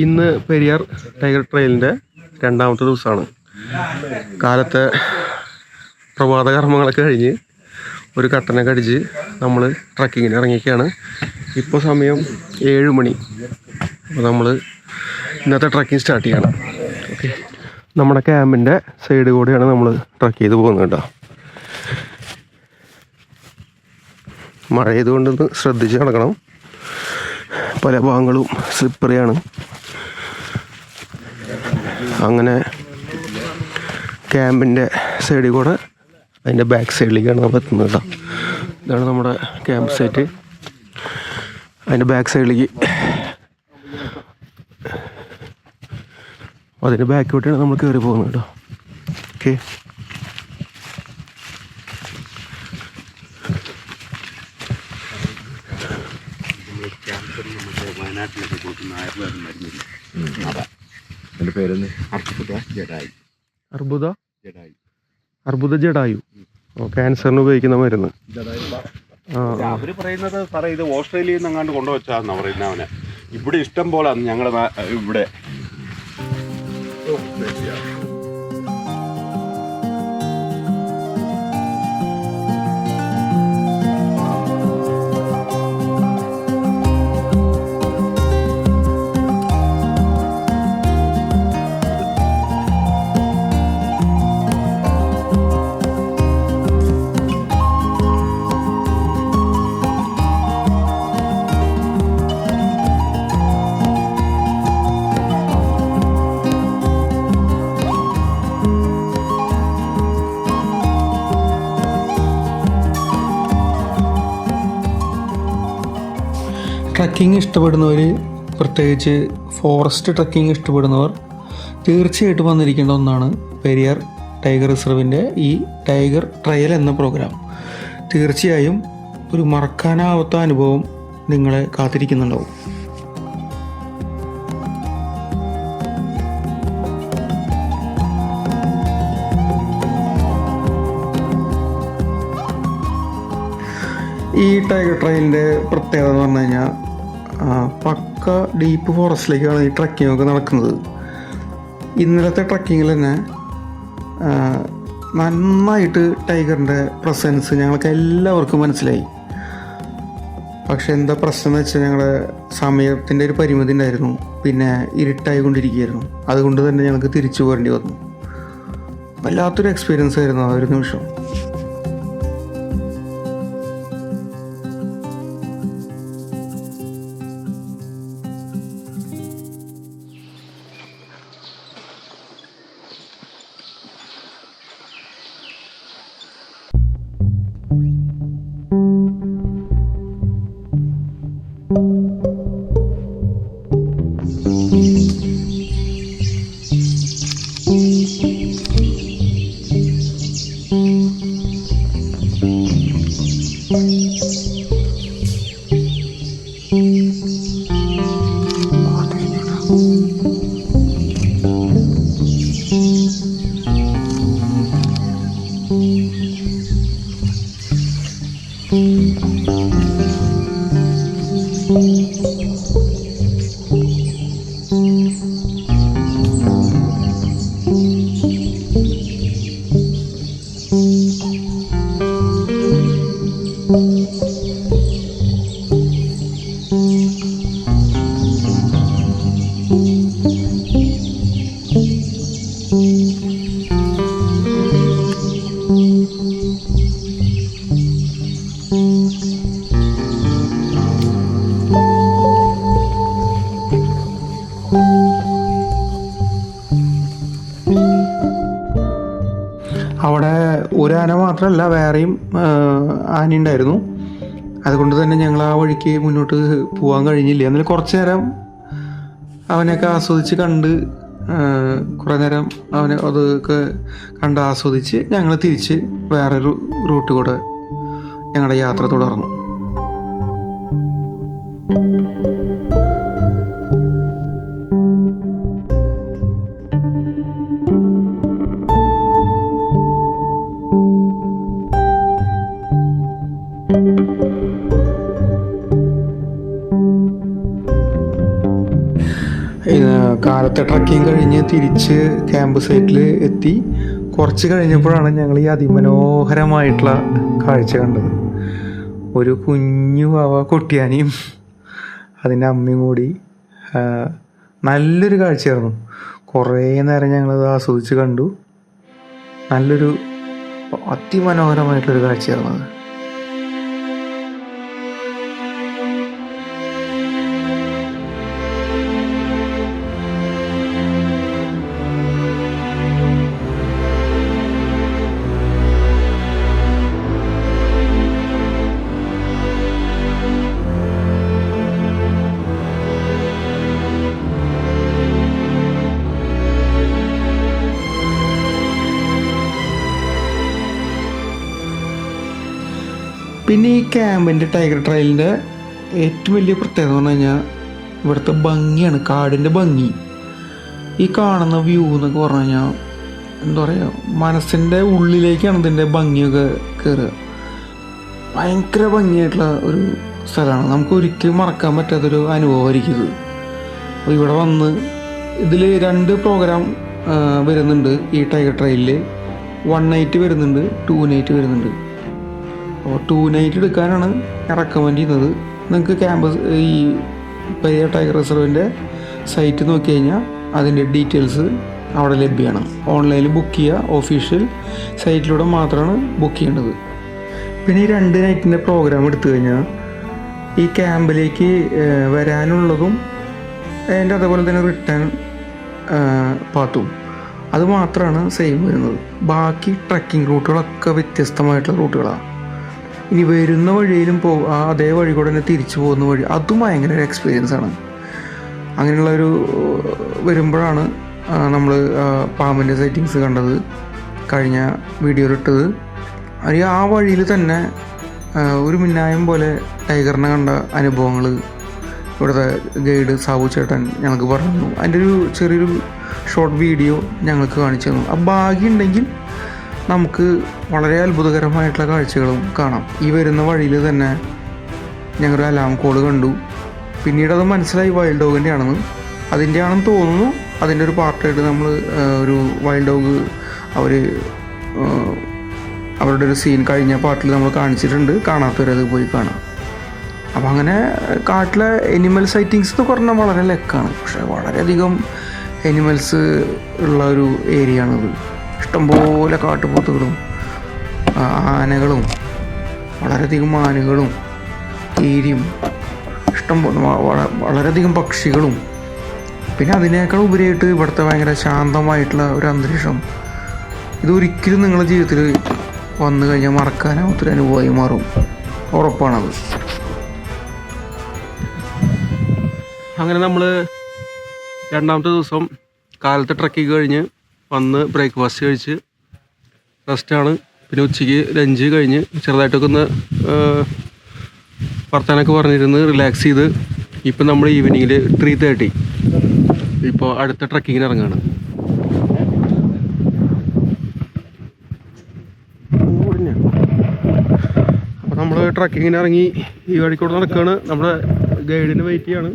ഇന്ന് പെരിയാർ ടൈഗർ ട്രെയിലിൻ്റെ രണ്ടാമത്തെ ദിവസമാണ്. കാലത്തെ പ്രഭാത കർമ്മങ്ങളൊക്കെ കഴിഞ്ഞ് ഒരു കട്ടനൊക്കെ അടിച്ച് നമ്മൾ ട്രക്കിങ്ങിന് ഇറങ്ങിയൊക്കെയാണ്. ഇപ്പോൾ സമയം 7 മണി. അപ്പോൾ നമ്മൾ ഇന്നത്തെ ട്രക്കിങ് സ്റ്റാർട്ട് ചെയ്യണം. ഓക്കെ, നമ്മുടെ ക്യാമ്പിൻ്റെ സൈഡ് കൂടെയാണ് നമ്മൾ ട്രക്ക് ചെയ്ത് പോകുന്നത് കേട്ടോ. മഴ ചെയ്തുകൊണ്ടൊന്ന് ശ്രദ്ധിച്ച് നടക്കണം. പല ഭാഗങ്ങളും സ്ലിപ്പറിയാണ്. അങ്ങനെ ക്യാമ്പിൻ്റെ സൈഡിൽ കൂടെ അതിൻ്റെ ബാക്ക് സൈഡിലേക്കാണ് നമ്മൾ എത്തുന്നത് കേട്ടോ. ഇതാണ് നമ്മുടെ ക്യാമ്പ് സൈറ്റ്. അതിൻ്റെ ബാക്ക് സൈഡിലേക്ക്, അതിൻ്റെ ബാക്കിലോട്ടാണ് നമ്മൾ കയറി പോകുന്നത് കേട്ടോ. ഓക്കെ, അർബുദ ജഡായു ക്യാൻസറിന് ഉപയോഗിക്കുന്ന മരുന്ന്. അവര് പറയുന്നത് സാറേ ഇത് ഓസ്ട്രേലിയയിൽ നിന്ന് അങ്ങാണ്ട് കൊണ്ടുവച്ചാന്നാ പറയുന്നത്. അവനെ ഇവിടെ ഇഷ്ടം പോലെ ഞങ്ങളുടെ ഇവിടെ ട്രക്കിംഗ് ഇഷ്ടപ്പെടുന്നവർ, പ്രത്യേകിച്ച് ഫോറസ്റ്റ് ട്രക്കിംഗ് ഇഷ്ടപ്പെടുന്നവർ തീർച്ചയായിട്ടും വന്നിരിക്കേണ്ട ഒന്നാണ് പെരിയാർ ടൈഗർ റിസർവിൻ്റെ ഈ ടൈഗർ ട്രയൽ എന്ന പ്രോഗ്രാം. തീർച്ചയായും ഒരു മറക്കാനാവാത്ത അനുഭവം നിങ്ങളെ കാത്തിരിക്കുന്നുണ്ടാവും. ഈ ടൈഗർ ട്രയലിൻ്റെ പ്രത്യേകത എന്ന് പറഞ്ഞു കഴിഞ്ഞാൽ പക്ക ഡീപ്പ് ഫോറസ്റ്റിലേക്കാണ് ഈ ട്രക്കിങ്ങൊക്കെ നടക്കുന്നത്. ഇന്നലത്തെ ട്രക്കിങ്ങിൽ തന്നെ നന്നായിട്ട് ടൈഗറിൻ്റെ പ്രസൻസ് ഞങ്ങൾക്ക് എല്ലാവർക്കും മനസ്സിലായി. പക്ഷെ എന്താ പ്രശ്നം എന്ന് വെച്ചാൽ ഞങ്ങളുടെ സമയത്തിൻ്റെ ഒരു പരിമിതി ഉണ്ടായിരുന്നു. പിന്നെ ഇരുട്ടായി കൊണ്ടിരിക്കുകയായിരുന്നു. അതുകൊണ്ട് തന്നെ ഞങ്ങൾക്ക് തിരിച്ചു പോരേണ്ടി വന്നു. വല്ലാത്തൊരു എക്സ്പീരിയൻസ് ആയിരുന്നു ആ ഒരു നിമിഷം. അവിടെ ഒരു ആന മാത്രമല്ല, വേറെയും ആന ഉണ്ടായിരുന്നു. അതുകൊണ്ട് തന്നെ ഞങ്ങൾ ആ വഴിക്ക് മുന്നോട്ട് പോകാൻ കഴിഞ്ഞില്ല. എന്നാലും കുറച്ച് നേരം അവനെയൊക്കെ ആസ്വദിച്ച് കണ്ട്, കുറേ നേരം അവനെ അതൊക്കെ കണ്ട് ആസ്വദിച്ച് ഞങ്ങൾ തിരിച്ച് വേറൊരു റൂട്ട് കൂടെ ഞങ്ങളുടെ യാത്ര തുടർന്നു. കാലത്തെ ട്രക്കിങ് കഴിഞ്ഞ് തിരിച്ച് ക്യാമ്പ് സൈറ്റിൽ എത്തി. കുറച്ച് കഴിഞ്ഞപ്പോഴാണ് ഞങ്ങൾ ഈ അതിമനോഹരമായിട്ടുള്ള കാഴ്ച കണ്ടത്. ഒരു കുഞ്ഞു വാവ കുട്ടിയാനയും അതിൻ്റെ അമ്മയും കൂടി നല്ലൊരു കാഴ്ചയായിരുന്നു. കുറേ നേരം ഞങ്ങളത് ആസ്വദിച്ച് കണ്ടു. നല്ലൊരു അതിമനോഹരമായിട്ടുള്ളൊരു കാഴ്ചയായിരുന്നു അത്. പിന്നെ ഈ ക്യാമ്പിൻ്റെ ടൈഗർ ട്രയലിൻ്റെ ഏറ്റവും വലിയ പ്രത്യേകത എന്ന് പറഞ്ഞു കഴിഞ്ഞാൽ ഇവിടുത്തെ ഭംഗിയാണ്, കാടിൻ്റെ ഭംഗി. ഈ കാണുന്ന വ്യൂ എന്നൊക്കെ പറഞ്ഞു കഴിഞ്ഞാൽ എന്താ പറയുക, മനസ്സിൻ്റെ ഉള്ളിലേക്കാണ് ഇതിൻ്റെ ഭംഗിയൊക്കെ കയറുക. ഭയങ്കര ഭംഗിയായിട്ടുള്ള ഒരു സ്ഥലമാണ്. നമുക്ക് ഒരിക്കലും മറക്കാൻ പറ്റാത്തൊരു അനുഭവമായിരിക്കും ഇത്. അപ്പോൾ ഇവിടെ വന്ന് ഇതിൽ 2 പ്രോഗ്രാം വരുന്നുണ്ട് ഈ ടൈഗർ ട്രയലിൽ. 1 നൈറ്റ് വരുന്നുണ്ട്, 2 നൈറ്റ് വരുന്നുണ്ട്. അപ്പോൾ 2 നൈറ്റ് എടുക്കാനാണ് ഞാൻ റെക്കമെൻഡ് ചെയ്യുന്നത്. നിങ്ങൾക്ക് ക്യാമ്പസ് ഈ പെരിയാർ ടൈഗർ റിസർവിൻ്റെ സൈറ്റ് നോക്കി കഴിഞ്ഞാൽ അതിൻ്റെ ഡീറ്റെയിൽസ് അവിടെ ലഭ്യമാണ്. ഓൺലൈനിൽ ബുക്ക് ചെയ്യുക, ഒഫീഷ്യൽ സൈറ്റിലൂടെ മാത്രമാണ് ബുക്ക് ചെയ്യേണ്ടത്. പിന്നെ ഈ 2 നൈറ്റിൻ്റെ പ്രോഗ്രാം എടുത്തു കഴിഞ്ഞാൽ ഈ ക്യാമ്പിലേക്ക് വരാനുള്ളതും അതിൻ്റെ അതേപോലെ തന്നെ റിട്ടേൺ പാത്തും അത് മാത്രമാണ് സെയിം വരുന്നത്. ബാക്കി ട്രക്കിംഗ് റൂട്ടുകളൊക്കെ വ്യത്യസ്തമായിട്ടുള്ള റൂട്ടുകളാണ്. ഇനി വരുന്ന വഴിയിലും അതേ വഴി കൂടെ തന്നെ തിരിച്ചു പോകുന്ന വഴി, അതും ഭയങ്കര ഒരു എക്സ്പീരിയൻസ് ആണ്. അങ്ങനെയുള്ളൊരു വരുമ്പോഴാണ് നമ്മൾ പാമ്പിൻ്റെ സൈറ്റിങ്സ് കണ്ടത്, കഴിഞ്ഞ വീഡിയോയിലിട്ടത്. അത് ആ വഴിയിൽ തന്നെ ഒരു മിന്നായം പോലെ ടൈഗറിനെ കണ്ട അനുഭവങ്ങൾ ഇവിടുത്തെ ഗൈഡ് സാബു ചേട്ടൻ ഞങ്ങൾക്ക് പറഞ്ഞു. അതിൻ്റെ ഒരു ചെറിയൊരു ഷോർട്ട് വീഡിയോ ഞങ്ങൾക്ക് കാണിച്ചു തന്നു. ആ ഭാഗ്യമുണ്ടെങ്കിൽ നമുക്ക് വളരെ അത്ഭുതകരമായിട്ടുള്ള കാഴ്ചകളും കാണാം. ഈ വരുന്ന വഴിയിൽ തന്നെ ഞങ്ങളൊരു അലാം കോഡ് കണ്ടു. പിന്നീട് അത് മനസ്സിലായി വൈൽഡ് ഡോഗിൻ്റെ ആണെന്ന്. അതിൻ്റെ ആണെന്ന് തോന്നുന്നു. അതിൻ്റെ ഒരു പാർട്ടായിട്ട് നമ്മൾ ഒരു വൈൽഡ് ഡോഗ് അവരുടെ ഒരു സീൻ കഴിഞ്ഞ പാർട്ടിൽ നമ്മൾ കാണിച്ചിട്ടുണ്ട്. കാണാത്തവരത് പോയി കാണാം. അപ്പം അങ്ങനെ കാട്ടിലെ എനിമൽ സൈറ്റിങ്സ് എന്ന് പറഞ്ഞാൽ വളരെ ലെക്കാണ്. പക്ഷേ വളരെയധികം എനിമൽസ് ഉള്ള ഒരു ഏരിയ ആണിത്. ഇഷ്ടംപോലെ കാട്ടുപോത്തുകളും ആനകളും വളരെയധികം ആനകളും കീരിയും വളരെയധികം പക്ഷികളും, പിന്നെ അതിനേക്കാൾ ഉപരിയായിട്ട് ഇവിടുത്തെ ഭയങ്കര ശാന്തമായിട്ടുള്ള ഒരു അന്തരീക്ഷം. ഇതൊരിക്കലും നിങ്ങളുടെ ജീവിതത്തിൽ വന്നു കഴിഞ്ഞാൽ മറക്കാനാവാത്തൊരു അനുഭവമായി മാറും, ഉറപ്പാണത്. അങ്ങനെ നമ്മൾ 2ാമത്തെ ദിവസം കാലത്തെ ട്രക്കിങ് കഴിഞ്ഞ് വന്ന് ബ്രേക്ക്ഫാസ്റ്റ് കഴിച്ച് റെസ്റ്റാണ്. പിന്നെ ഉച്ചയ്ക്ക് ലഞ്ച് കഴിഞ്ഞ് ചെറുതായിട്ടൊക്കെ ഒന്ന് വർത്താനൊക്കെ പറഞ്ഞിരുന്ന് റിലാക്സ് ചെയ്ത് ഇപ്പം നമ്മൾ ഈവനിങ്ങിൽ 3:30 ഇപ്പോൾ അടുത്ത ട്രക്കിങ്ങിന് ഇറങ്ങുകയാണ്. അപ്പോൾ നമ്മൾ ട്രക്കിങ്ങിന് ഇറങ്ങി ഈ വഴിക്കൂടെ നടക്കുകയാണ്. നമ്മുടെ ഗൈഡിന് വെയിറ്റ് ചെയ്യാണ്.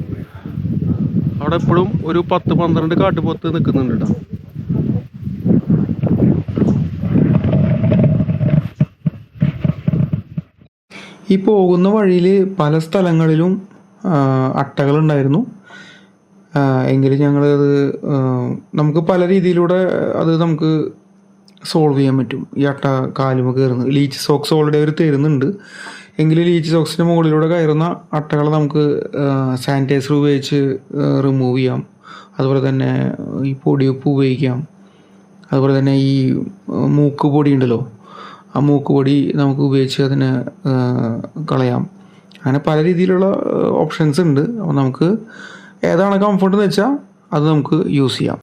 അവിടെ എപ്പോഴും ഒരു 10-12 കാട്ടുപോത്ത് നിൽക്കുന്നുണ്ട് കേട്ടോ. ഈ പോകുന്ന വഴിയിൽ പല സ്ഥലങ്ങളിലും അട്ടകളുണ്ടായിരുന്നു. എങ്കിലും ഞങ്ങളത് നമുക്ക് പല രീതിയിലൂടെ അത് നമുക്ക് സോൾവ് ചെയ്യാൻ പറ്റും. ഈ അട്ട കാലുമ കയറുന്നത് ലീച്ച് സോക്സ് ഓൾറെഡി അവർ തരുന്നുണ്ട്. എങ്കിലും ലീച്ച് സോക്സിൻ്റെ മുകളിലൂടെ കയറുന്ന അട്ടകളെ നമുക്ക് സാനിറ്റൈസർ ഉപയോഗിച്ച് റിമൂവ് ചെയ്യാം. അതുപോലെ തന്നെ ഈ പൊടിയുപ്പ് ഉപയോഗിക്കാം. അതുപോലെ തന്നെ ഈ മൂക്ക് പൊടി ഉണ്ടല്ലോ, ആ മൂക്ക് പൊടി നമുക്ക് ഉപയോഗിച്ച് അതിനെ കളയാം. അങ്ങനെ പല രീതിയിലുള്ള ഓപ്ഷൻസ് ഉണ്ട്. അപ്പോൾ നമുക്ക് ഏതാണ് കംഫർട്ട് എന്ന് വെച്ചാൽ അത് നമുക്ക് യൂസ് ചെയ്യാം.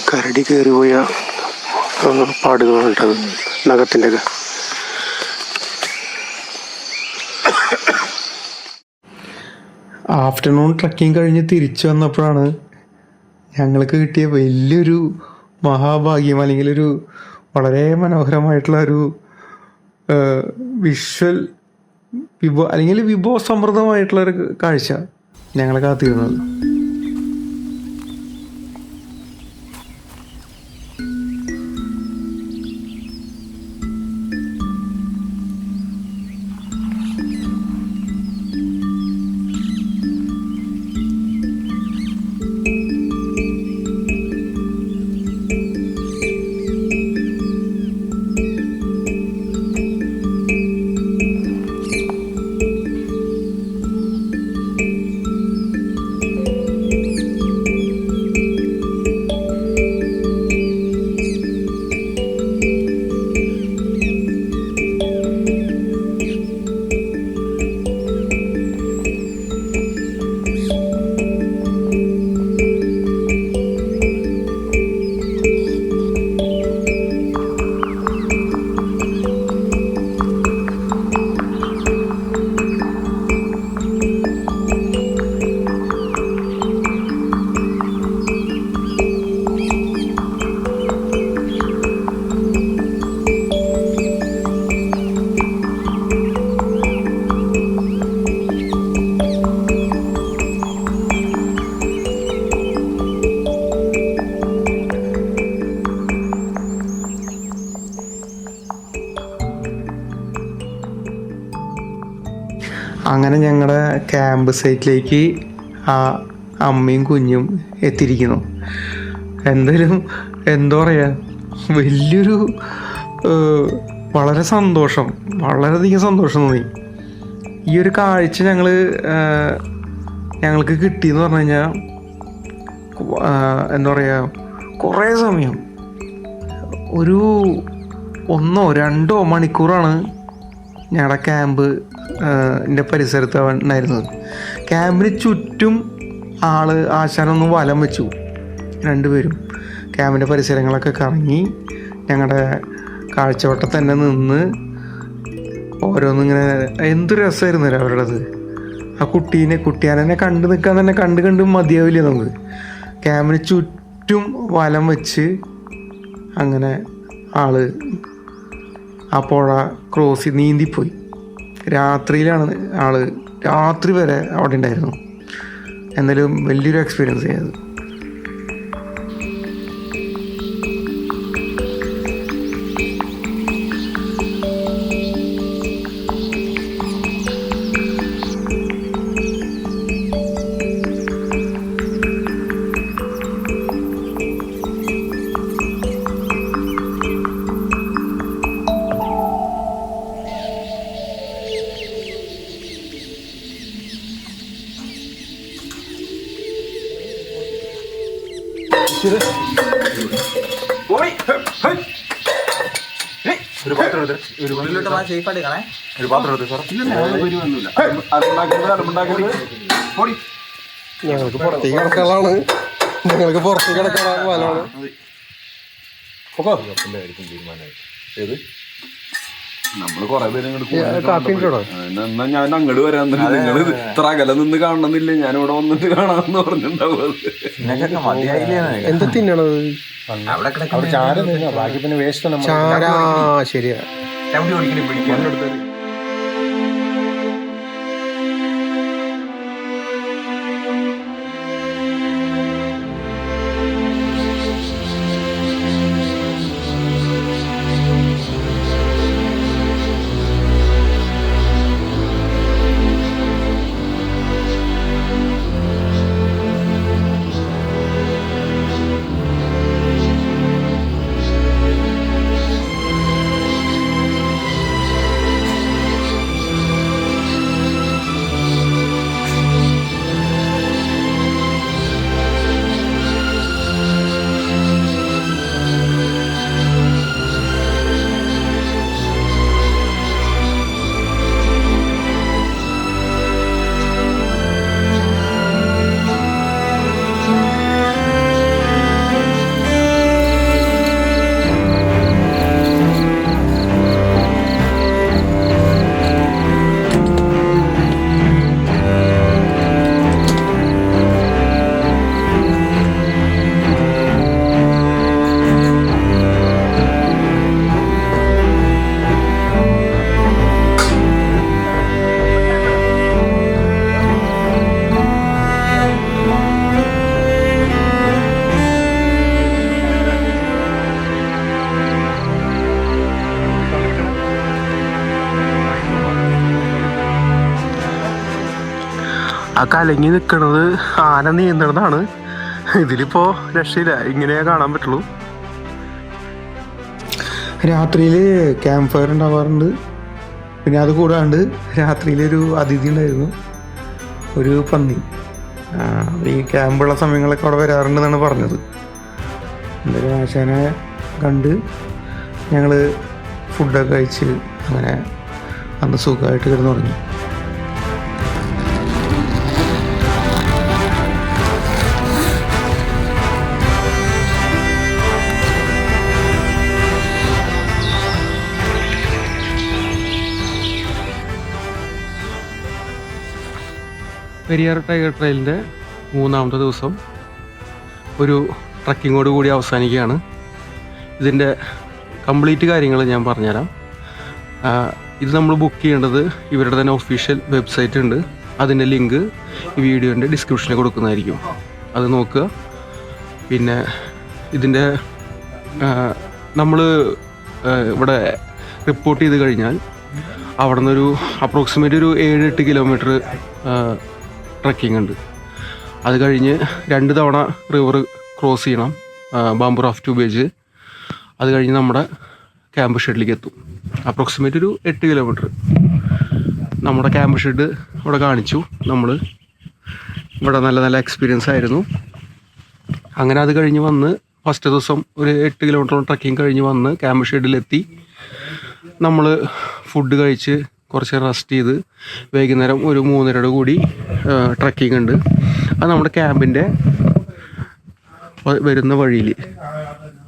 കരടി കയറിപ്പോയ പാടുകളുണ്ടത് നഖത്തിൻ്റെ ഒക്കെ. ആഫ്റ്റർനൂൺ ട്രക്കിങ് കഴിഞ്ഞ് തിരിച്ചു വന്നപ്പോഴാണ് ഞങ്ങൾക്ക് കിട്ടിയ വലിയൊരു മഹാഭാഗ്യം, അല്ലെങ്കിൽ ഒരു വളരെ മനോഹരമായിട്ടുള്ള ഒരു വിഷ്വൽ അല്ലെങ്കിൽ വിഭവസമൃദ്ധമായിട്ടുള്ളൊരു കാഴ്ച ഞങ്ങളെ കാത്തിരുന്നത്. അങ്ങനെ ഞങ്ങളുടെ ക്യാമ്പ് സൈറ്റിലേക്ക് ആ അമ്മയും കുഞ്ഞും എത്തിയിരിക്കുന്നു. എന്തായാലും എന്താ പറയുക, വലിയൊരു വളരെ സന്തോഷം, വളരെയധികം സന്തോഷം തോന്നി. ഈ ഒരു കാഴ്ച ഞങ്ങൾക്ക് കിട്ടിയെന്ന് പറഞ്ഞു കഴിഞ്ഞാൽ എന്താ പറയുക, കുറേ സമയം, ഒരു 1-2 മണിക്കൂറാണ് ഞങ്ങളുടെ ക്യാമ്പ് പരിസരത്ത് ഉണ്ടായിരുന്നത്. ക്യാമ്പിന് ചുറ്റും ആശാനൊന്ന് വലം വെച്ചു. 2 പേരും ക്യാമ്പിൻ്റെ പരിസരങ്ങളൊക്കെ കറങ്ങി ഞങ്ങളുടെ കാഴ്ചവട്ടം തന്നെ നിന്ന് ഓരോന്നിങ്ങനെ, എന്തൊരു രസമായിരുന്നല്ലോ അവരുടേത്. ആ കുട്ടിയാനെ കണ്ടു നിൽക്കാൻ തന്നെ കണ്ട് മതിയാവില്ല നമുക്ക്. ക്യാമ്പിന് ചുറ്റും വലം വെച്ച് അങ്ങനെ ആ പുഴ ക്രോസ് നീന്തിപ്പോയി. രാത്രിയിലാണ് രാത്രി വരെ അവിടെ ഉണ്ടായിരുന്നു. എന്തായാലും വലിയൊരു എക്സ്പീരിയൻസ് ചെയ്തത്. ഞങ്ങൾക്ക് പുറത്തേക്ക് കിടക്കാനാണ്, ഞങ്ങൾക്ക് പുറത്തേക്ക് കിടക്കാനാണ് പോലാണ്. നമ്മള് കൊറേ പേര് എന്നാ ഞാൻ അങ്ങോട്ട് വരാൻ തന്നെ, നിങ്ങൾ ഇത്ര അകലെ നിന്ന് കാണണമെന്നില്ല, ഞാനിവിടെ വന്നിട്ട് കാണാമെന്ന് പറഞ്ഞിട്ടുണ്ടാവും. എന്താ തിന്നണത്? ബാക്കി പിന്നെ വേസ്റ്റ് ശരിയാ. ആ കലങ്ങി നിൽക്കുന്നത് ആന നീന്തണതാണ്. ഇതിലിപ്പോൾ രക്ഷയില്ല, ഇങ്ങനെ കാണാൻ പറ്റുള്ളൂ. രാത്രിയിൽ ക്യാമ്പ് ഫയർ ഉണ്ടാവാറുണ്ട്. പിന്നെ അത് കൂടാണ്ട് രാത്രിയിലൊരു അതിഥി ഉണ്ടായിരുന്നു, ഒരു പന്നി. ഈ ക്യാമ്പുള്ള സമയങ്ങളൊക്കെ അവിടെ വരാറുണ്ടെന്നാണ് പറഞ്ഞത്. എന്തായാലും ആശാനെ കണ്ട് ഞങ്ങൾ ഫുഡൊക്കെ കഴിച്ച് അങ്ങനെ അന്ന് സുഖമായിട്ട് കിടന്നു തുടങ്ങി. പെരിയാർ ടൈഗർ ട്രെയിലിൻ്റെ 3ാമത്തെ ദിവസം ഒരു ട്രക്കിങ്ങോട് കൂടി അവസാനിക്കുകയാണ്. ഇതിൻ്റെ കംപ്ലീറ്റ് കാര്യങ്ങൾ ഞാൻ പറഞ്ഞുതരാം. ഇത് നമ്മൾ ബുക്ക് ചെയ്യേണ്ടത് ഇവരുടെ തന്നെ ഒഫീഷ്യൽ വെബ്സൈറ്റ് ഉണ്ട്. അതിൻ്റെ ലിങ്ക് ഈ വീഡിയോൻ്റെ ഡിസ്ക്രിപ്ഷനിൽ കൊടുക്കുന്നതായിരിക്കും, അത് നോക്കുക. പിന്നെ ഇതിൻ്റെ നമ്മൾ ഇവിടെ റിപ്പോർട്ട് ചെയ്ത് കഴിഞ്ഞാൽ അവിടെ നിന്നൊരു അപ്രോക്സിമേറ്റ് ഒരു 7-8 കിലോമീറ്റർ ട്രക്കിംഗ് ഉണ്ട്. അത് കഴിഞ്ഞ് 2 തവണ റിവർ ക്രോസ് ചെയ്യണം, ബാംബു റാഫ്റ്റ് ഉപയോഗിച്ച്. അത് കഴിഞ്ഞ് നമ്മുടെ ക്യാമ്പ് ഷെഡിലേക്ക് എത്തും. അപ്രോക്സിമേറ്റ് ഒരു 8 കിലോമീറ്റർ. നമ്മുടെ ക്യാമ്പ് ഷെഡ് ഇവിടെ കാണിച്ചു. നമ്മൾ ഇവിടെ നല്ല എക്സ്പീരിയൻസ് ആയിരുന്നു. അങ്ങനെ അത് കഴിഞ്ഞ് വന്ന് ഫസ്റ്റ് ദിവസം ഒരു 8 കിലോമീറ്റർ ട്രക്കിംഗ് കഴിഞ്ഞ് വന്ന് ക്യാമ്പ് ഷെഡിലെത്തി. നമ്മൾ ഫുഡ് കഴിച്ച് കുറച്ച് റെസ്റ്റ് ചെയ്ത് വൈകുന്നേരം ഒരു 3:30 കൂടി ട്രക്കിംഗ് ഉണ്ട്. അത് നമ്മുടെ ക്യാമ്പിൻ്റെ വരുന്ന വഴിയിൽ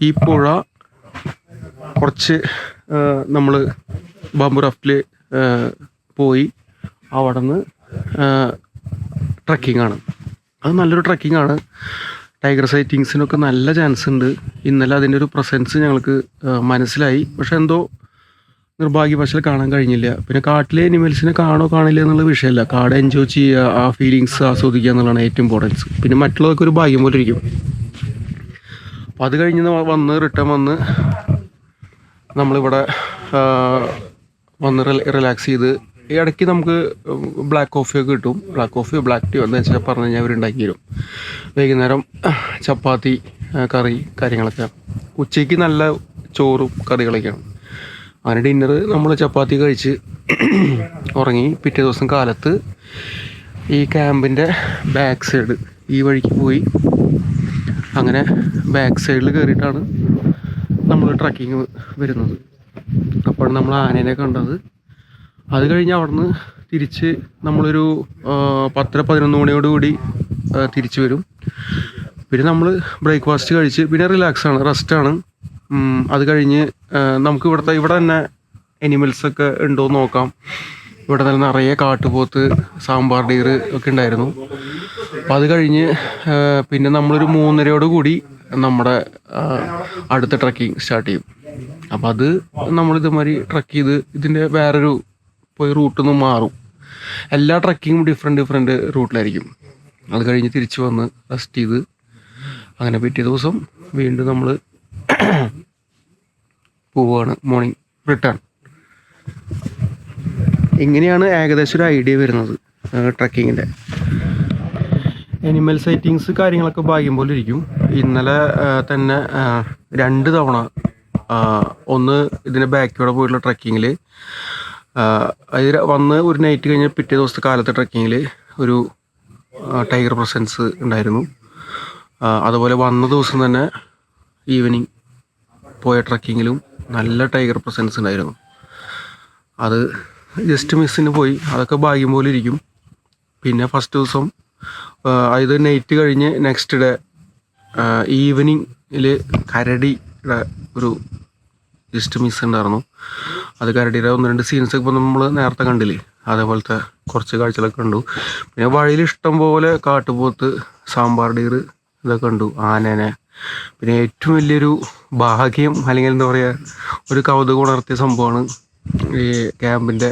ഈ പുഴ കുറച്ച് നമ്മൾ ബാംബു റാഫ്റ്റിൽ പോയി അവിടെ നിന്ന് ട്രക്കിംഗ് ആണ്. അത് നല്ലൊരു ട്രക്കിംഗ് ആണ്. ടൈഗർ സൈറ്റിങ്സിനൊക്കെ നല്ല ചാൻസ് ഉണ്ട്. ഇന്നലെ അതിൻ്റെ ഒരു പ്രസൻസ് ഞങ്ങൾക്ക് മനസ്സിലായി. പക്ഷെ എന്തോ നിർഭാഗ്യവശാൽ കാണാൻ കഴിഞ്ഞില്ല. പിന്നെ കാട്ടിലെ അനിമൽസിനെ കാണില്ല എന്നുള്ള വിഷയമല്ല, കാട് എൻജോയ് ചെയ്യുക, ആ ഫീലിങ്സ് ആസ്വദിക്കുക എന്നുള്ളതാണ് ഏറ്റവും ഇമ്പോർട്ടൻസ്. പിന്നെ മറ്റുള്ളവർക്ക് ഒരു ഭാഗ്യം പോലെ ഇരിക്കും. അപ്പം അത് കഴിഞ്ഞ് റിട്ടേൺ വന്ന് നമ്മളിവിടെ വന്ന് റിലാക്സ് ചെയ്ത് ഇടയ്ക്ക് നമുക്ക് ബ്ലാക്ക് കോഫിയൊക്കെ കിട്ടും. ബ്ലാക്ക് കോഫിയോ ബ്ലാക്ക് ടീയോ എന്താ വെച്ചാൽ പറഞ്ഞു കഴിഞ്ഞാൽ അവരുണ്ടാക്കി തരും. വൈകുന്നേരം ചപ്പാത്തി കറി കാര്യങ്ങളൊക്കെ. ഉച്ചയ്ക്ക് നല്ല ചോറും കറികളൊക്കെയാണ്. അങ്ങനെ ഡിന്നർ നമ്മൾ ചപ്പാത്തി കഴിച്ച് ഉറങ്ങി. പിറ്റേ ദിവസം കാലത്ത് ഈ ക്യാമ്പിൻ്റെ ബാക്ക് സൈഡ് ഈ വഴിക്ക് പോയി. അങ്ങനെ ബാക്ക് സൈഡിൽ കയറിയിട്ടാണ് നമ്മൾ ട്രക്കിങ് വരുന്നത്. അപ്പോൾ നമ്മൾ ആനേനെ കണ്ടത്. അത് കഴിഞ്ഞ് അവിടുന്ന് തിരിച്ച് നമ്മളൊരു 10-11 മണിയോടുകൂടി തിരിച്ചു വരും. പിന്നെ നമ്മൾ ബ്രേക്ക്ഫാസ്റ്റ് കഴിച്ച് പിന്നെ റിലാക്സാണ്, റെസ്റ്റാണ്. അത് കഴിഞ്ഞ് നമുക്ക് ഇവിടെ തന്നെ അനിമൽസൊക്കെ ഉണ്ടോ എന്ന് നോക്കാം. ഇവിടെ തന്നെ നിറയെ കാട്ടുപോത്ത്, സാമ്പാർ ഡീർ ഒക്കെ ഉണ്ടായിരുന്നു. അപ്പം അത് കഴിഞ്ഞ് പിന്നെ നമ്മളൊരു 3:30 കൂടി നമ്മുടെ അടുത്ത ട്രക്കിംഗ് സ്റ്റാർട്ട് ചെയ്യും. അപ്പം അത് നമ്മളിതുമാതിരി ട്രക്ക് ചെയ്ത് ഇതിൻ്റെ വേറൊരു പോയി റൂട്ടിൽ നിന്ന് മാറും. എല്ലാ ട്രക്കിങ്ങും ഡിഫറെൻറ്റ് റൂട്ടിലായിരിക്കും. അത് കഴിഞ്ഞ് തിരിച്ച് വന്ന് റെസ്റ്റ് ചെയ്ത് അങ്ങനെ പിറ്റേ ദിവസം വീണ്ടും നമ്മൾ പോവുകയാണ്. Morning return. ഇങ്ങനെയാണ് ഏകദേശം ഒരു ഐഡിയ വരുന്നത് ട്രക്കിങ്ങിൻ്റെ. അനിമൽ സൈറ്റിങ്സ് കാര്യങ്ങളൊക്കെ ഭാഗ്യം പോലെ ഇരിക്കും. ഇന്നലെ തന്നെ 2 തവണ ഒന്ന് ഇതിൻ്റെ ബാക്കിലൂടെ പോയിട്ടുള്ള ട്രക്കിങ്ങിൽ അതിൽ വന്ന് ഒരു നൈറ്റ് കഴിഞ്ഞ് പിറ്റേ ദിവസത്തെ കാലത്തെ ട്രക്കിങ്ങിൽ ഒരു ടൈഗർ പ്രസൻസ് ഉണ്ടായിരുന്നു. അതുപോലെ വന്ന ദിവസം തന്നെ ഈവനിങ് പോയ ട്രക്കിങ്ങിലും നല്ല ടൈഗർ പ്രസൻസ് ഉണ്ടായിരുന്നു. അത് ജസ്റ്റ് മിസ്സിന് പോയി. അതൊക്കെ ഭാഗ്യം പോലെ ഇരിക്കും. പിന്നെ ഫസ്റ്റ് ദിവസം ഇത് നൈറ്റ് കഴിഞ്ഞ് നെക്സ്റ്റ് ഡേ ഈവനിങ്ങിൽ കരടിയുടെ ഒരു ജസ്റ്റ് മിസ് ഉണ്ടായിരുന്നു. അത് കരടിയുടെ 1-2 സീൻസൊക്കെ ഇപ്പോൾ നമ്മൾ നേരത്തെ കണ്ടില്ലേ, അതേപോലത്തെ കുറച്ച് കാഴ്ചകളൊക്കെ കണ്ടു. പിന്നെ വഴിയിൽ ഇഷ്ടം പോലെ കാട്ടുപോത്ത്, സാമ്പാർ ഡീർ ഇതൊക്കെ കണ്ടു, ആനേനെ. പിന്നെ ഏറ്റവും വലിയൊരു ഭാഗ്യം അല്ലെങ്കിൽ എന്താ പറയുക, ഒരു കൗതുകം ഉണർത്തിയ സംഭവമാണ് ഈ ക്യാമ്പിൻ്റെ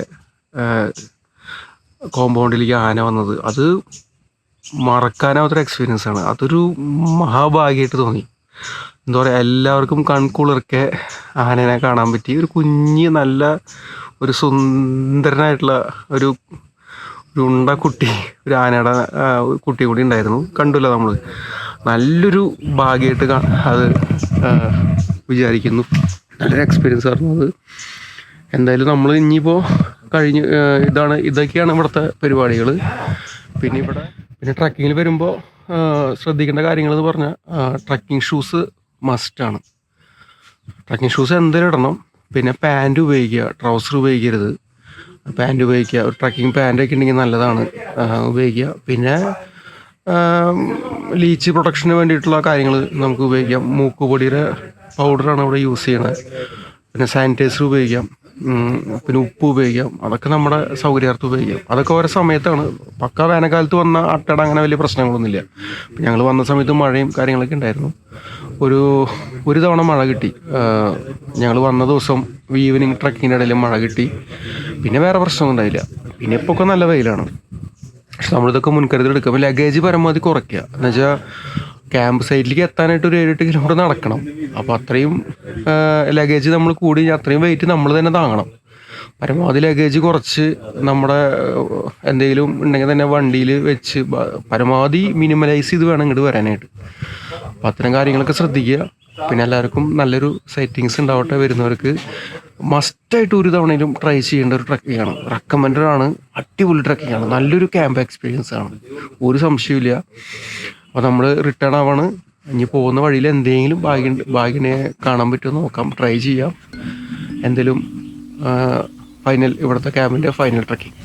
കോമ്പൗണ്ടിലേക്ക് ആന വന്നത്. അത് മറക്കാനാവാത്തൊരു എക്സ്പീരിയൻസ് ആണ്. അതൊരു മഹാഭാഗ്യമായിട്ട് തോന്നി. എന്താ പറയുക, എല്ലാവർക്കും കൺകുളിർക്കെ ആനേനെ കാണാൻ പറ്റി. ഒരു കുഞ്ഞ് നല്ല ഒരു സുന്ദരനായിട്ടുള്ള ഒരു ഉണ്ട കുട്ടി, ഒരു ആനയുടെ കുട്ടി കൂടി ഉണ്ടായിരുന്നു. കണ്ടില്ല നമ്മൾ. നല്ലൊരു ഭാഗ്യമായിട്ട് അത് വിചാരിക്കുന്നു. നല്ലൊരു എക്സ്പീരിയൻസ് ആയിരുന്നു അത്. എന്തായാലും നമ്മൾ ഇനിയിപ്പോൾ ഇതൊക്കെയാണ് ഇവിടുത്തെ പരിപാടികൾ. പിന്നെ ട്രക്കിങ്ങിൽ വരുമ്പോൾ ശ്രദ്ധിക്കേണ്ട കാര്യങ്ങളെന്ന് പറഞ്ഞാൽ ട്രക്കിംഗ് ഷൂസ് മസ്റ്റാണ്. ട്രക്കിംഗ് ഷൂസ് എന്തായാലും ഇടണം. പിന്നെ പാൻറ് ഉപയോഗിക്കുക, ട്രൗസർ ഉപയോഗിക്കരുത്. പാൻറ് ഉപയോഗിക്കുക, ഒരു ട്രക്കിംഗ് പാൻറ്റൊക്കെ ഉണ്ടെങ്കിൽ നല്ലതാണ് ഉപയോഗിക്കുക. പിന്നെ ലീച്ച് പ്രൊട്ടക്ഷന് വേണ്ടിയിട്ടുള്ള കാര്യങ്ങൾ നമുക്ക് ഉപയോഗിക്കാം. മൂക്കുപൊടിയുടെ പൗഡറാണ് ഇവിടെ യൂസ് ചെയ്യണത്. പിന്നെ സാനിറ്റൈസർ ഉപയോഗിക്കാം, പിന്നെ ഉപ്പ് ഉപയോഗിക്കാം. അതൊക്കെ നമ്മുടെ സൗകര്യാർത്ഥം ഉപയോഗിക്കാം. അതൊക്കെ ഓരോ സമയത്താണ്. പക്ക വേനൽക്കാലത്ത് വന്ന അട്ടട അങ്ങനെ വലിയ പ്രശ്നങ്ങളൊന്നുമില്ല. ഞങ്ങൾ വന്ന സമയത്ത് മഴയും കാര്യങ്ങളൊക്കെ ഉണ്ടായിരുന്നു. ഒരു തവണ മഴ കിട്ടി. ഞങ്ങൾ വന്ന ദിവസം ഈവനിങ് ട്രക്കിങ്ങിൻ്റെ ഇടയിൽ മഴ കിട്ടി. പിന്നെ വേറെ പ്രശ്നമൊന്നും ഉണ്ടായില്ല. പിന്നെ ഇപ്പോൾ ഒക്കെ നല്ല വെയിലാണ്. പക്ഷെ നമ്മളിതൊക്കെ മുൻകരുതൽ എടുക്കുക. ലഗേജ് പരമാവധി കുറയ്ക്കുക. എന്നുവെച്ചാൽ ക്യാമ്പ് സൈറ്റിലേക്ക് എത്താനായിട്ട് ഒരു 7-8 കിലോമീറ്റർ നടക്കണം. അപ്പോൾ അത്രയും ലഗേജ് നമ്മൾ കൂടി അത്രയും വെയിറ്റ് നമ്മൾ തന്നെ താങ്ങണം. പരമാവധി ലഗേജ് കുറച്ച് നമ്മുടെ എന്തെങ്കിലും ഉണ്ടെങ്കിൽ തന്നെ വണ്ടിയിൽ വെച്ച് പരമാവധി മിനിമലൈസ് ചെയ്ത് വേണം ഇങ്ങോട്ട് വരാനായിട്ട്. അപ്പോൾ അത്തരം കാര്യങ്ങളൊക്കെ ശ്രദ്ധിക്കുക. പിന്നെ എല്ലാവർക്കും നല്ലൊരു സൈറ്റിങ്സ് ഉണ്ടാവട്ടെ. വരുന്നവർക്ക് മസ്റ്റായിട്ട് ഒരു തവണയിലും ട്രൈ ചെയ്യേണ്ട ഒരു ട്രക്കിംഗ് ആണ്. റെക്കമെൻഡഡ് ആണ്. അടിപൊളി ട്രക്കിംഗ് ആണ്. നല്ലൊരു ക്യാമ്പ് എക്സ്പീരിയൻസ് ആണ്, ഒരു സംശയമില്ല. അപ്പോൾ നമ്മൾ റിട്ടേൺ ആവാണ്. ഇനി പോകുന്ന വഴിയിൽ എന്തെങ്കിലും ഭാഗ്യനെ കാണാൻ പറ്റുമോ നോക്കാം, ട്രൈ ചെയ്യാം. എന്തെങ്കിലും ഇവിടുത്തെ ക്യാമ്പിൻ്റെ ഫൈനൽ ട്രക്കിംഗ്.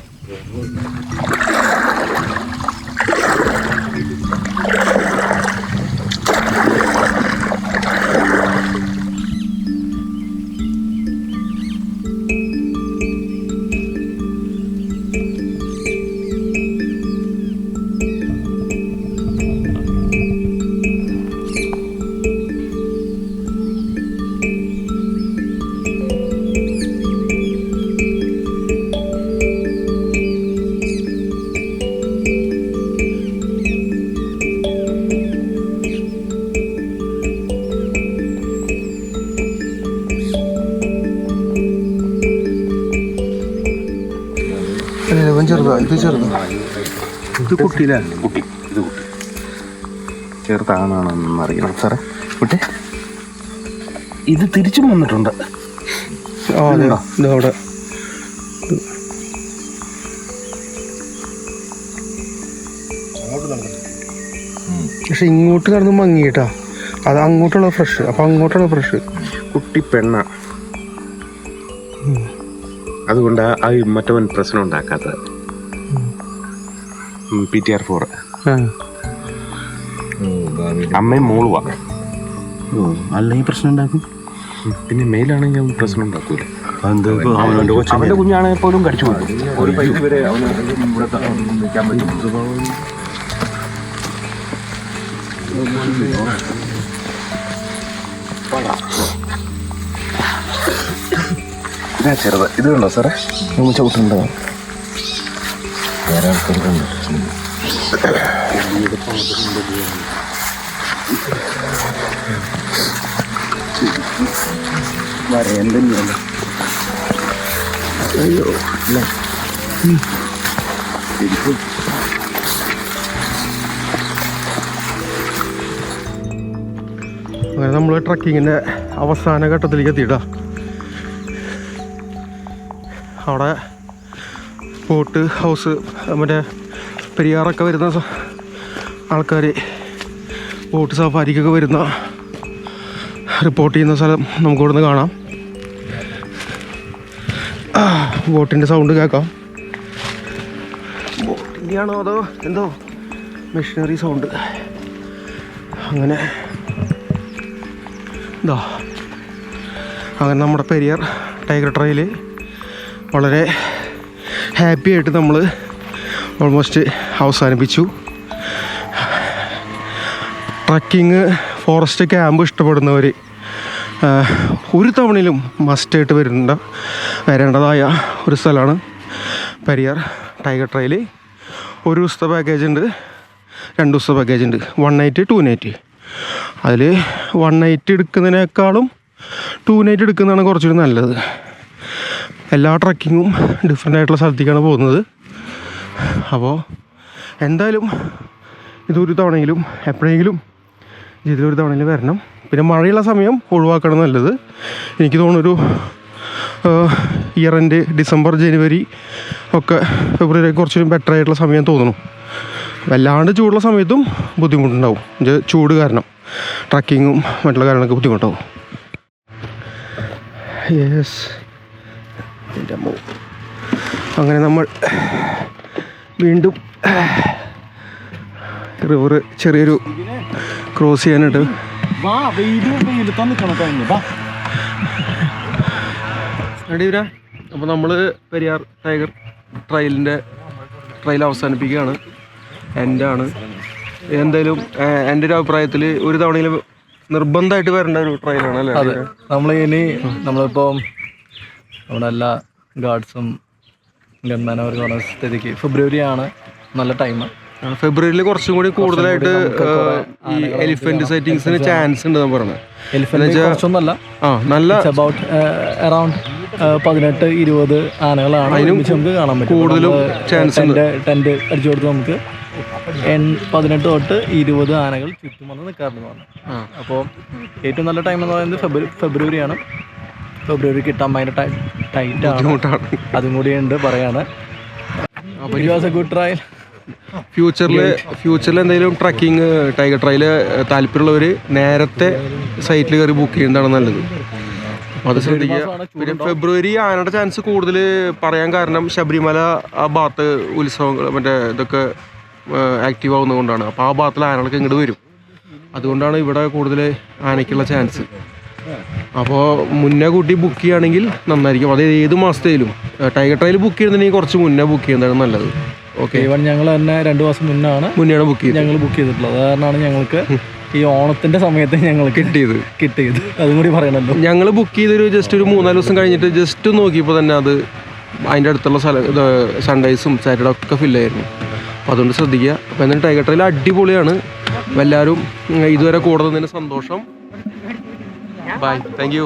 ഇത് കുട്ടിയില്ല, കുട്ടി ചെറുതാണെന്ന് അറിയണം സാറേ. കുട്ടി ഇത് തിരിച്ചും വന്നിട്ടുണ്ട്. അവിടെ പക്ഷെ ഇങ്ങോട്ട് കിടന്ന് മങ്ങിയിട്ടാ. അത് അങ്ങോട്ടുള്ള ഫ്രഷ്. അപ്പൊ അങ്ങോട്ടുള്ള ഫ്രഷ് കുട്ടി പെണ്ണ, അതുകൊണ്ട് ആ മറ്റവൻ പ്രശ്നം ഉണ്ടാക്കാത്തത്. PTR 4 അമ്മയും മോളുവാ. അല്ലെങ്കിൽ പ്രശ്നം ഉണ്ടാക്കും. പിന്നെ മെയിലാണെങ്കിൽ അവൻ പ്രശ്നം ഉണ്ടാക്കൂല. അവന്റെ കുഞ്ഞാണെങ്കിൽ പോലും കടിച്ചു കൊടുക്കും. ഒരു പരിധി വരെ അവന് ഇവിടെ നിൽക്കാൻ പറ്റും. ഇതാ ചെറുത്. ഇത് കണ്ടോ സാറേ, ചവിട്ടുണ്ടോ? വേറെ ആൾക്കാരുണ്ട്. വരേണ്ടല്ലോ. അയ്യോ അല്ലേ, ശരിക്കും അങ്ങനെ നമ്മൾ ട്രക്കിങ്ങിൻ്റെ അവസാന ഘട്ടത്തിലേക്ക് എത്തിയിട്ടാ. അവിടെ ബോട്ട് ഹൗസ്, മറ്റേ പെരിയാറൊക്കെ വരുന്ന ആൾക്കാർ ബോട്ട് സഫാരിക്കൊക്കെ വരുന്ന റിപ്പോർട്ട് ചെയ്യുന്ന സ്ഥലം നമുക്ക് ഇവിടുന്ന് കാണാം. ബോട്ടിൻ്റെ സൗണ്ട് കേൾക്കാം. ബോട്ടിൻ്റെ ആണോ അതോ എന്തോ മെഷീനറി സൗണ്ട്. അങ്ങനെ അങ്ങനെ നമ്മുടെ പെരിയാർ ടൈഗർ ട്രയൽ വളരെ ഹാപ്പി ആയിട്ട് നമ്മൾ ഓൾമോസ്റ്റ് അവസാനിപ്പിച്ചു. ട്രക്കിങ്, ഫോറസ്റ്റ് ക്യാമ്പ് ഇഷ്ടപ്പെടുന്നവർ ഒരു തവണയിലും മസ്റ്റായിട്ട് വരേണ്ടതായ ഒരു സ്ഥലമാണ് പെരിയാർ ടൈഗർ ട്രയൽ. ഒരു ദിവസത്തെ പാക്കേജ് ഉണ്ട്, 2 ദിവസത്തെ പാക്കേജ് ഉണ്ട്. 1 നൈറ്റ് 2 നൈറ്റ്. അതിൽ 1 നൈറ്റ് എടുക്കുന്നതിനേക്കാളും 2 നൈറ്റ് എടുക്കുന്നതാണ് കുറച്ചുകൂടി നല്ലത്. എല്ലാ ട്രക്കിങ്ങും ഡിഫറെൻ്റ് ആയിട്ടുള്ള സ്ഥലത്തേക്കാണ് പോകുന്നത്. അപ്പോൾ എന്തായാലും ഇതൊരു തവണയെങ്കിലും എപ്പോഴെങ്കിലും ജീവിതത്തിലൊരു തവണയിൽ വരണം. പിന്നെ മഴയുള്ള സമയം ഒഴിവാക്കണം നല്ലത്. എനിക്ക് തോന്നുന്നൊരു ഇയർ എൻഡ് ഡിസംബർ ജനുവരി ഒക്കെ ഫെബ്രുവരി കുറച്ചൊരു ബെറ്റർ ആയിട്ടുള്ള സമയം തോന്നുന്നു. വല്ലാണ്ട് ചൂടുള്ള സമയത്തും ബുദ്ധിമുട്ടുണ്ടാവും, ചൂട് കാരണം ട്രക്കിങ്ങും മറ്റുള്ള കാര്യങ്ങളൊക്കെ ബുദ്ധിമുട്ടാവും. യെസ്, എൻ്റെ അമ്മ. അങ്ങനെ നമ്മൾ വീണ്ടും റിവർ ചെറിയൊരു ക്രോസ് ചെയ്യാനായിട്ട് അടിവരാ. അപ്പോൾ നമ്മൾ പെരിയാർ ടൈഗർ ട്രയൽ അവസാനിപ്പിക്കുകയാണ്. എൻ്റാണ് എന്തായാലും എൻ്റെ ഒരു അഭിപ്രായത്തിൽ ഒരു തവണയിൽ നിർബന്ധമായിട്ട് വരേണ്ട ഒരു ട്രയലാണ് അല്ലേ? അതെ, നമ്മളിപ്പോൾ നമ്മുടെ എല്ലാ ഗാർഡ്സും ഗൺമാനവർക്ക് പറഞ്ഞ സ്ഥിതിക്ക് ഫെബ്രുവരിയാണ് നല്ല ടൈം. ഫെബ്രുവരിയിൽ കുറച്ചും കൂടി കൂടുതലായിട്ട് ഈ എലിഫന്റ് സൈറ്റിങ്സിന് ചാൻസ് ഉണ്ട് എന്ന് പറഞ്ഞത്. എലിഫന്റ് കുറച്ചൊന്നല്ല, നല്ല അബൌട്ട് അറൌണ്ട് 18-20 ആനകളാണ് നമുക്ക് കാണാൻ പറ്റും. കൂടുതലും ചാൻസ് ടെന്റ് അടിച്ചു കൊടുത്ത് നമുക്ക് 18 തൊട്ട് 20 ആനകൾ ചുറ്റും വന്ന് നിൽക്കാറുണ്ട്. അപ്പോൾ ഏറ്റവും നല്ല ടൈം എന്ന് പറയുന്നത് ഫെബ്രുവരിയാണ്. ഫെബ്രുവരി കിട്ടാൻ ഭയങ്കര ടൈറ്റാണ്, അതും കൂടി ഉണ്ട് പറയാണ്. Good trial. ഫ്യൂച്ചറിൽ എന്തെങ്കിലും ട്രക്കിങ് ടൈഗർ ട്രയൽ താല്പര്യമുള്ളവർ നേരത്തെ സൈറ്റിൽ കയറി ബുക്ക് ചെയ്യുന്നതാണ് നല്ലത്. അത് ശ്രദ്ധിക്കുക. പിന്നെ ഫെബ്രുവരി ആനയുടെ ചാൻസ് കൂടുതൽ പറയാൻ കാരണം ശബരിമല ആ ഭാഗത്ത് ഉത്സവങ്ങൾ മറ്റേ ഇതൊക്കെ ആക്റ്റീവ് ആവുന്നതുകൊണ്ടാണ്. അപ്പോൾ ആ ഭാഗത്തിൽ ആനകളൊക്കെ ഇങ്ങോട്ട് വരും, അതുകൊണ്ടാണ് ഇവിടെ കൂടുതൽ ആനയ്ക്കുള്ള ചാൻസ്. അപ്പോൾ മുന്നേ കൂട്ടി ബുക്ക് ചെയ്യുകയാണെങ്കിൽ നന്നായിരിക്കും. അത് ഏത് മാസത്തേലും ടൈഗർ ട്രയൽ ബുക്ക് ചെയ്യുന്നുണ്ടെങ്കിൽ കുറച്ച് മുന്നേ ബുക്ക് ചെയ്യുന്നതാണ് നല്ലത്. ഓക്കെ, ഈവൻ ഞങ്ങൾ തന്നെ 2 മാസം മുന്നെയാണ് ബുക്ക് ചെയ്തിട്ടുള്ളത്. അത് കാരണമാണ് ഞങ്ങൾക്ക് ഈ ഓണത്തിന്റെ സമയത്ത് ഞങ്ങൾ കിട്ടിയത്. അതും കൂടി പറയണല്ലോ. ഞങ്ങൾ ബുക്ക് ചെയ്തൊരു ജസ്റ്റ് ഒരു 3-4 ദിവസം കഴിഞ്ഞിട്ട് ജസ്റ്റ് നോക്കിയപ്പോൾ തന്നെ അത് അതിൻ്റെ അടുത്തുള്ള സൺഡേസും സാറ്റർഡേ ഒക്കെ ഫില്ലായിരുന്നു. അപ്പോൾ അതുകൊണ്ട് ശ്രദ്ധിക്കുക. അപ്പോൾ എന്തായാലും ടൈഗർ ട്രയൽ അടിപൊളിയാണ്. എല്ലാവരും ഇതുവരെ കൂടുന്നതിന് സന്തോഷം. Bye, thank U.